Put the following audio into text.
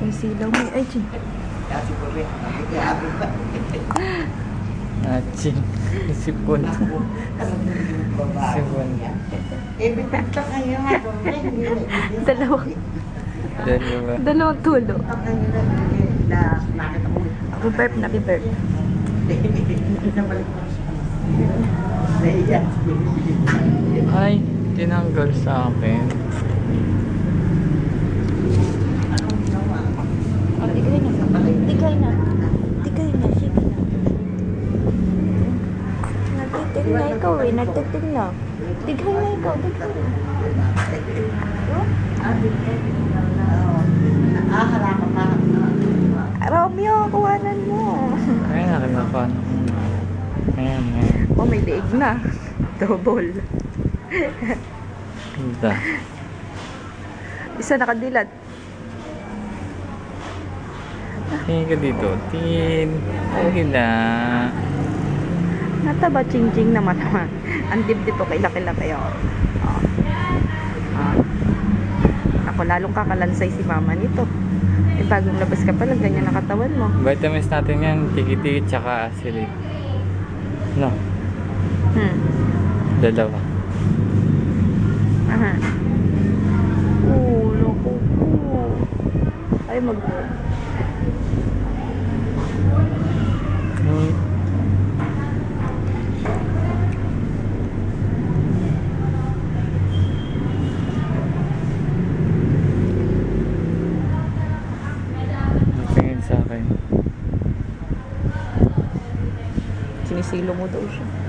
May silaw mo. Ay, Chin. Chin. Sipon. Sipon. Dalawa. Dalawa. Dalawang tulo. Happy birthday, happy birthday. Ay, tinanggal sa akin. Tigay na. Tigay na. Tigay na. Sige na. Nagtitig na ikaw eh. Nagtitig na. Tigay na ikaw. Tigay na. Romeo, kuhanan mo. Kaya nakilapan. Ayan, ayan. Oh, may liig na. Double. Ganda. Isa nakadilat. Tingin ka dito. Tin. Okay na. Nataba ching-ching naman naman. Ang dibdib ko laki-laki ako. Ako lalong kakalansay si mama nito. Eh, bagong labas ka pa lang, ganyan nakatawan mo. Vitamins natin yan. Tikiti tsaka acidic. No. Dalawa. Aha. Loko po. Ay, Tingin sa akin. sinisilo mo daw siya.